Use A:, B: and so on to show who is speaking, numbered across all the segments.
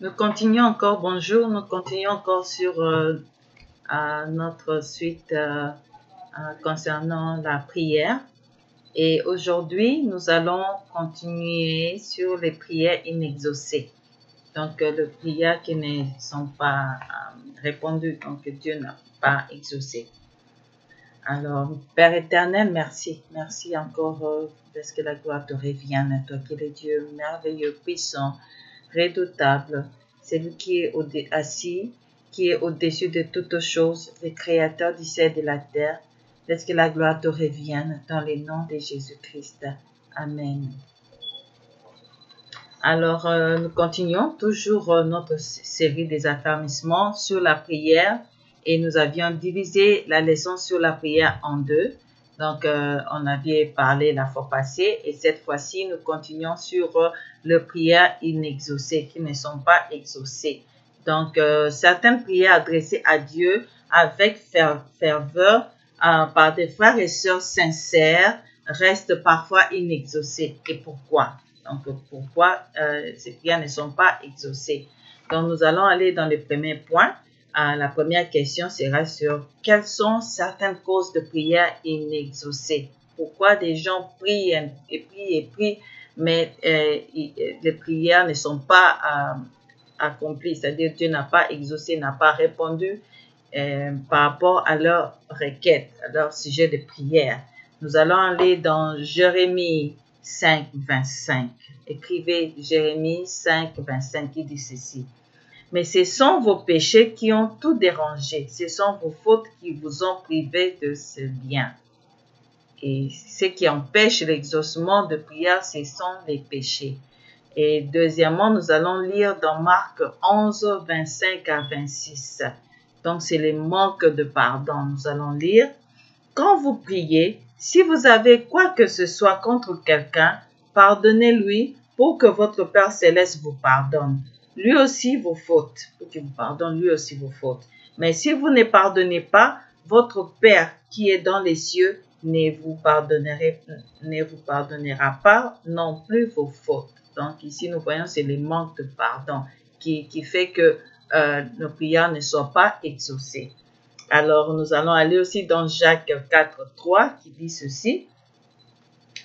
A: Nous continuons encore, bonjour, nous continuons encore sur notre suite concernant la prière. Et aujourd'hui, nous allons continuer sur les prières inexaucées. Donc, les prières qui ne sont pas répondues, donc Dieu n'a pas exaucé. Alors, Père éternel, merci. Merci encore parce que la gloire te revient à toi, qui est Dieu merveilleux, puissant, redoutable. C'est lui qui est assis, qui est au-dessus de toutes choses, le créateur du ciel et de la terre. Parce que la gloire te revienne dans le nom de Jésus-Christ. Amen. Alors, nous continuons toujours notre série des affermissements sur la prière. Et nous avions divisé la leçon sur la prière en deux. Donc, on avait parlé la fois passée. Et cette fois-ci, nous continuons sur les prières inexaucées, qui ne sont pas exaucées. Donc, certaines prières adressées à Dieu avec ferveur par des frères et sœurs sincères restent parfois inexaucées. Et pourquoi? Donc, pourquoi ces prières ne sont pas exaucées? Donc, nous allons aller dans le premier point. La première question sera sur quelles sont certaines causes de prière inexaucées. Pourquoi des gens prient et prient, mais les prières ne sont pas accomplies. C'est-à-dire Dieu n'a pas exaucé, n'a pas répondu par rapport à leur requête, à leur sujet de prière. Nous allons aller dans Jérémie 5, 25. Écrivez Jérémie 5, 25 qui dit ceci. Mais ce sont vos péchés qui ont tout dérangé. Ce sont vos fautes qui vous ont privé de ce bien. Et ce qui empêche l'exaucement de prière, ce sont les péchés. Et deuxièmement, nous allons lire dans Marc 11, 25 à 26. Donc, c'est les manques de pardon. Nous allons lire. Quand vous priez, si vous avez quoi que ce soit contre quelqu'un, pardonnez-lui pour que votre Père céleste vous pardonne. Lui aussi vos fautes, pour qu'il vous pardonne lui aussi vos fautes. Mais si vous ne pardonnez pas, votre Père qui est dans les cieux ne vous pardonnera pas non plus vos fautes. Donc ici, nous voyons, c'est le manque de pardon qui fait que nos prières ne soient pas exaucées. Alors, nous allons aller aussi dans Jacques 4, 3 qui dit ceci.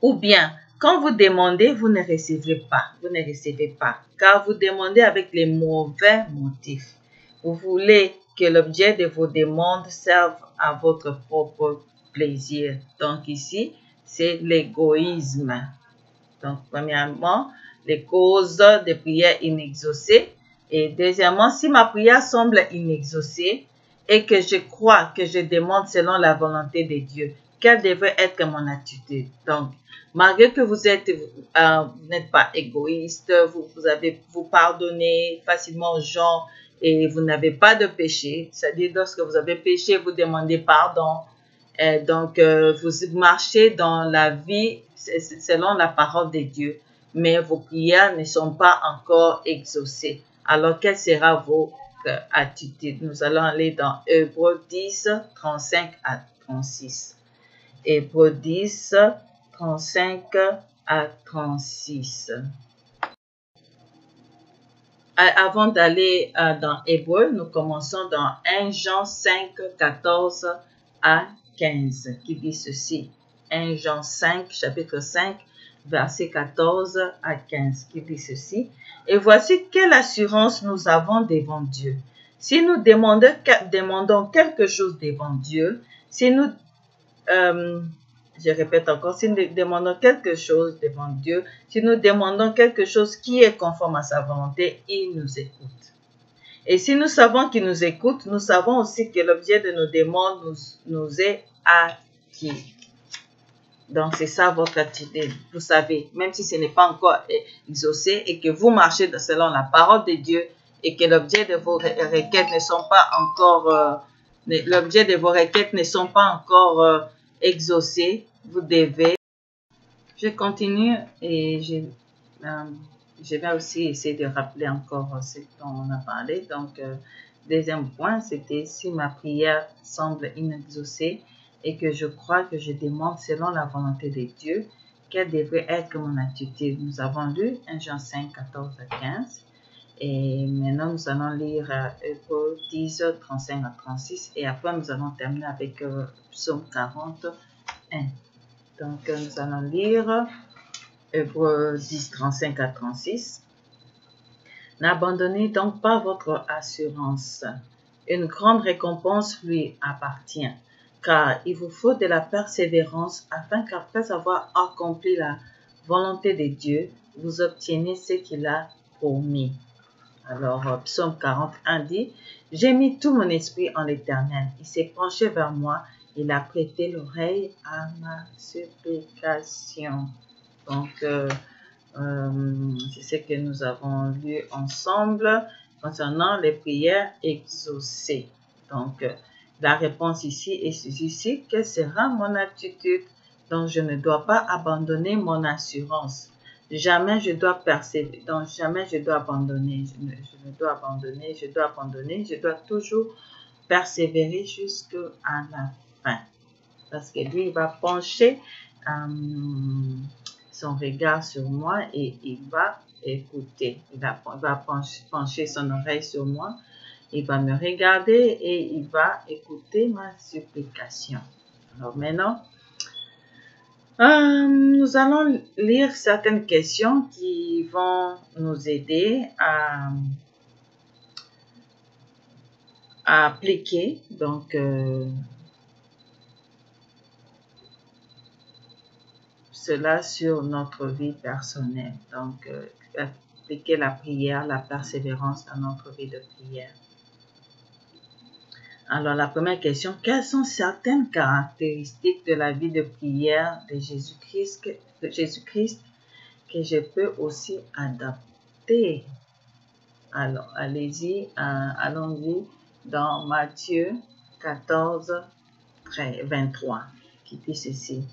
A: Ou bien, quand vous demandez, vous ne recevez pas. Vous ne recevez pas, car vous demandez avec les mauvais motifs. Vous voulez que l'objet de vos demandes serve à votre propre plaisir. Donc ici, c'est l'égoïsme. Donc, premièrement, les causes de prières inexaucées. Et deuxièmement, si ma prière semble inexaucée et que je crois que je demande selon la volonté de Dieu, quelle devrait être mon attitude? Donc, malgré que vous n'êtes pas égoïste, vous pardonnez facilement aux gens et vous n'avez pas de péché. C'est-à-dire, lorsque vous avez péché, vous demandez pardon. Donc, vous marchez dans la vie selon la parole de Dieu, mais vos prières ne sont pas encore exaucées. Alors, quelle sera votre attitude? Nous allons aller dans Hébreux 10, 35 à 36. Hébreux 10, 35 à 36. Avant d'aller dans Hébreux, nous commençons dans 1 Jean 5, 14 à 15, qui dit ceci. 1 Jean 5, chapitre 5, verset 14 à 15, qui dit ceci. Et voici quelle assurance nous avons devant Dieu. Si nous demandons quelque chose devant Dieu, si nous je répète encore, si nous demandons quelque chose devant Dieu, si nous demandons quelque chose qui est conforme à sa volonté, il nous écoute. Et si nous savons qu'il nous écoute, nous savons aussi que l'objet de nos demandes nous est acquis. Donc, c'est ça votre attitude. Vous savez, même si ce n'est pas encore exaucé et que vous marchez selon la parole de Dieu et que l'objet de vos requêtes ne sont pas encore exaucés, vous devez. Je continue et je vais aussi essayer de rappeler encore ce dont on a parlé. Donc, deuxième point, c'était si ma prière semble inexaucée et que je crois que je demande selon la volonté de Dieu, quelle devrait être mon attitude? Nous avons lu 1 Jean 5, 14 à 15. Et maintenant, nous allons lire Hébreux 10, 35 à 36. Et après, nous allons terminer avec Psaume 41. Donc, nous allons lire Hébreux 10, 35 à 36. N'abandonnez donc pas votre assurance. Une grande récompense lui appartient, car il vous faut de la persévérance afin qu'après avoir accompli la volonté de Dieu, vous obteniez ce qu'il a promis. Alors, Psaume 41 dit, « J'ai mis tout mon esprit en l'Éternel. Il s'est penché vers moi. Il a prêté l'oreille à ma supplication. » Donc, c'est ce que nous avons lu ensemble concernant les prières exaucées. Donc, la réponse ici est ceci, quelle sera mon attitude? Donc, je ne dois pas abandonner mon assurance. Jamais je dois persévérer, donc jamais je dois abandonner, je dois toujours persévérer jusqu'à la fin. Parce que lui, il va pencher son regard sur moi et il va écouter. Il va pencher son oreille sur moi, il va me regarder et il va écouter ma supplication. Alors maintenant, nous allons lire certaines questions qui vont nous aider à appliquer donc cela sur notre vie personnelle. Donc, appliquer la prière, la persévérance dans notre vie de prière. Alors, la première question, quelles sont certaines caractéristiques de la vie de prière de Jésus-Christ que je peux aussi adapter? Alors, allons-y dans Matthieu 14, 23, qui dit ceci.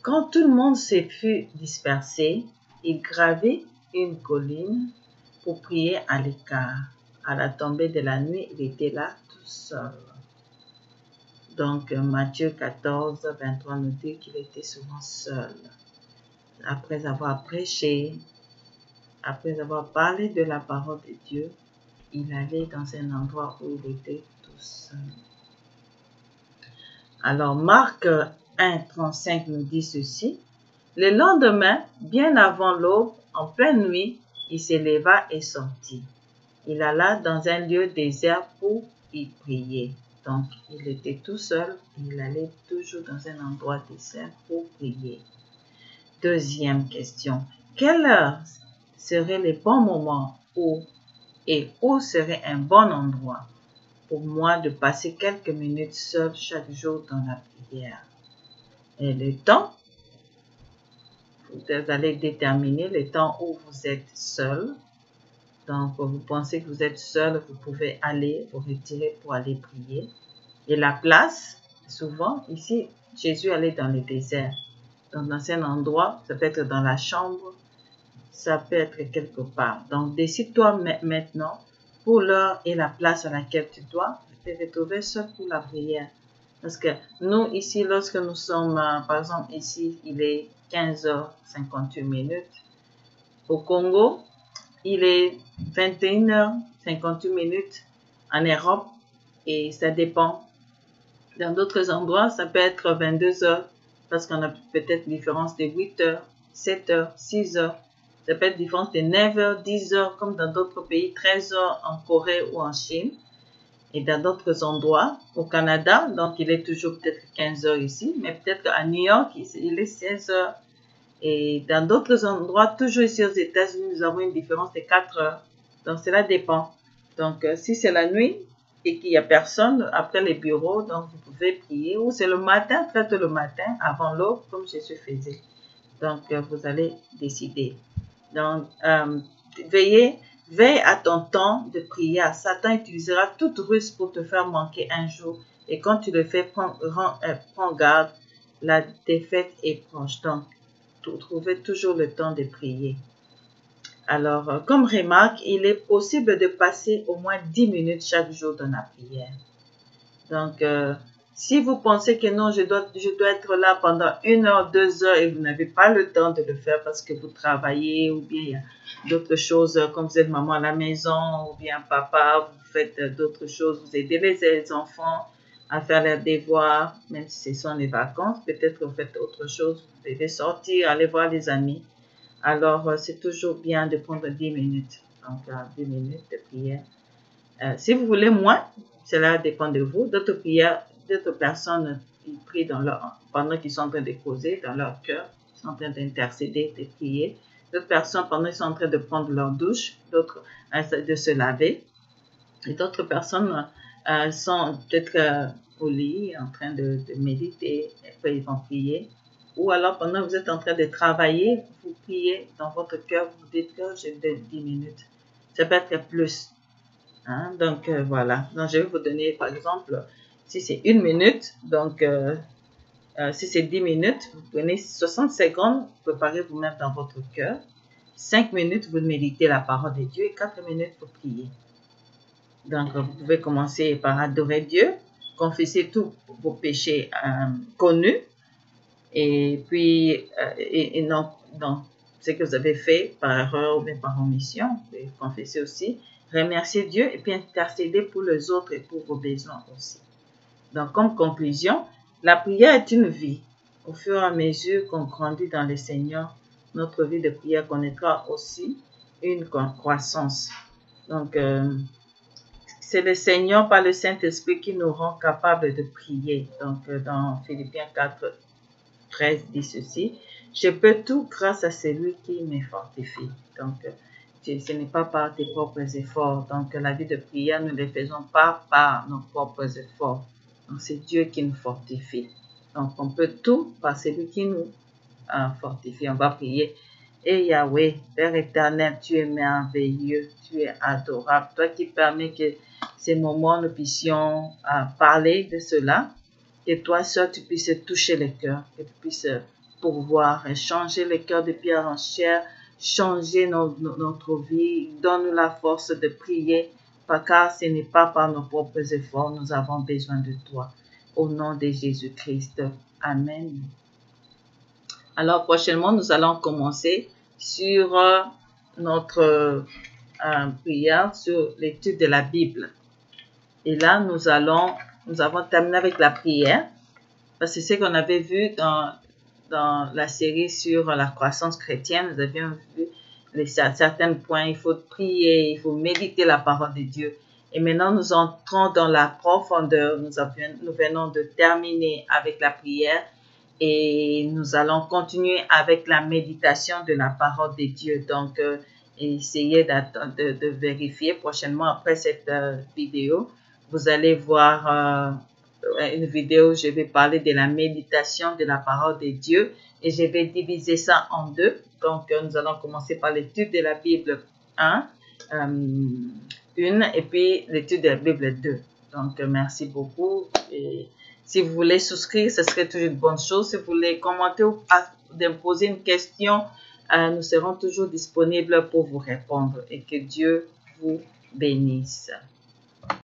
A: Quand tout le monde se fut dispersé, il gravit une colline pour prier à l'écart. À la tombée de la nuit, il était là tout seul. Donc, Matthieu 14, 23 nous dit qu'il était souvent seul. Après avoir prêché, après avoir parlé de la parole de Dieu, il allait dans un endroit où il était tout seul. Alors, Marc 1, 35 nous dit ceci. Le lendemain, bien avant l'aube, en pleine nuit, il s'éleva et sortit. Il alla dans un lieu désert pour y prier. Donc, il était tout seul et il allait toujours dans un endroit désert pour prier. Deuxième question. Quelle heure serait le bon moment où serait un bon endroit pour moi de passer quelques minutes seul chaque jour dans la prière? Et le temps, vous allez déterminer le temps où vous êtes seul. Donc, vous pensez que vous êtes seul, vous pouvez aller vous retirer pour aller prier. Et la place, souvent, ici, Jésus allait dans le désert. Donc, dans un endroit, ça peut être dans la chambre, ça peut être quelque part. Donc, décide-toi maintenant pour l'heure et la place à laquelle tu dois te retrouver seul pour la prière. Parce que nous, ici, lorsque nous sommes, par exemple, ici, il est 15h58. Au Congo, il est 21h58 en Europe et ça dépend. Dans d'autres endroits, ça peut être 22h parce qu'on a peut-être une différence de 8h, 7h, 6h. Ça peut être une différence de 9h, 10h, comme dans d'autres pays, 13h en Corée ou en Chine. Et dans d'autres endroits, au Canada, donc il est toujours peut-être 15h ici, mais peut-être qu'à New York, il est 16h. Et dans d'autres endroits, toujours ici aux États-Unis, nous avons une différence de 4 heures. Donc, cela dépend. Donc, si c'est la nuit et qu'il n'y a personne après les bureaux, donc vous pouvez prier. Ou c'est le matin, très tôt le matin, avant l'aube, comme Jésus faisait. Donc, vous allez décider. Donc, veille à ton temps de prière. Satan utilisera toute ruse pour te faire manquer un jour. Et quand tu le fais, prends garde. La défaite est proche. Donc, trouver toujours le temps de prier. Alors, comme remarque, il est possible de passer au moins 10 minutes chaque jour dans la prière. Donc, Si vous pensez que non, je dois être là pendant 1 heure, 2 heures et vous n'avez pas le temps de le faire parce que vous travaillez ou bien il y a d'autres choses, comme vous êtes maman à la maison ou bien papa, vous faites d'autres choses, vous aidez les enfants à faire leurs devoirs, même si ce sont les vacances, peut-être que vous faites autre chose, vous devez sortir, aller voir les amis. Alors, c'est toujours bien de prendre 10 minutes, donc 10 minutes de prière. Si vous voulez moins, cela dépend de vous. D'autres personnes, ils prient pendant qu'ils sont en train de causer dans leur cœur, ils sont en train d'intercéder, de prier. D'autres personnes, pendant qu'ils sont en train de prendre leur douche, d'autres de se laver. Et d'autres personnes sont peut-être au lit, en train de méditer, et après ils vont prier. Ou alors, pendant que vous êtes en train de travailler, vous priez dans votre cœur, vous dites que j'ai 10 minutes. Ça peut être plus. Hein? Donc, voilà. Donc, je vais vous donner, par exemple, si c'est 1 minute, donc si c'est 10 minutes, vous prenez 60 secondes, préparez vous-même dans votre cœur. 5 minutes, vous méditez la parole de Dieu et 4 minutes, vous priez. Donc, vous pouvez commencer par adorer Dieu, confesser tous vos péchés connus et puis, non, ce que vous avez fait par erreur ou bien par omission, vous pouvez confesser aussi. Remercier Dieu et puis intercéder pour les autres et pour vos besoins aussi. Donc, comme conclusion, la prière est une vie. Au fur et à mesure qu'on grandit dans le Seigneur, notre vie de prière connaîtra aussi une croissance. Donc, c'est le Seigneur par le Saint-Esprit qui nous rend capables de prier. Donc, dans Philippiens 4, 13 dit ceci, « Je peux tout grâce à celui qui me fortifie. » Donc, ce n'est pas par tes propres efforts. Donc, la vie de prière, nous ne le faisons pas par nos propres efforts. Donc, c'est Dieu qui nous fortifie. Donc, on peut tout par celui qui nous fortifie. On va prier. Et Yahweh, Père éternel, tu es merveilleux, tu es adorable. Toi qui permets que ces moments, nous puissions parler de cela. Que toi seul, tu puisses toucher le cœur, que tu puisses pourvoir et changer le cœur de pierre en chair, changer notre vie, donne-nous la force de prier, car ce n'est pas par nos propres efforts, nous avons besoin de toi. Au nom de Jésus-Christ. Amen. Alors, prochainement, nous allons commencer sur notre prière, sur l'étude de la Bible. Et là, nous avons terminé avec la prière, parce que c'est ce qu'on avait vu dans la série sur la croissance chrétienne. Nous avions vu certains points. Il faut prier, il faut méditer la parole de Dieu. Et maintenant, nous entrons dans la profondeur. Nous venons de terminer avec la prière et nous allons continuer avec la méditation de la parole de Dieu. Donc, essayez de vérifier prochainement après cette vidéo. Vous allez voir une vidéo où je vais parler de la méditation de la parole de Dieu et je vais diviser ça en deux. Donc, nous allons commencer par l'étude de la Bible 1, et puis l'étude de la Bible 2. Donc, merci beaucoup. Et si vous voulez souscrire, ce serait toujours une bonne chose. Si vous voulez commenter ou poser une question, nous serons toujours disponibles pour vous répondre et que Dieu vous bénisse.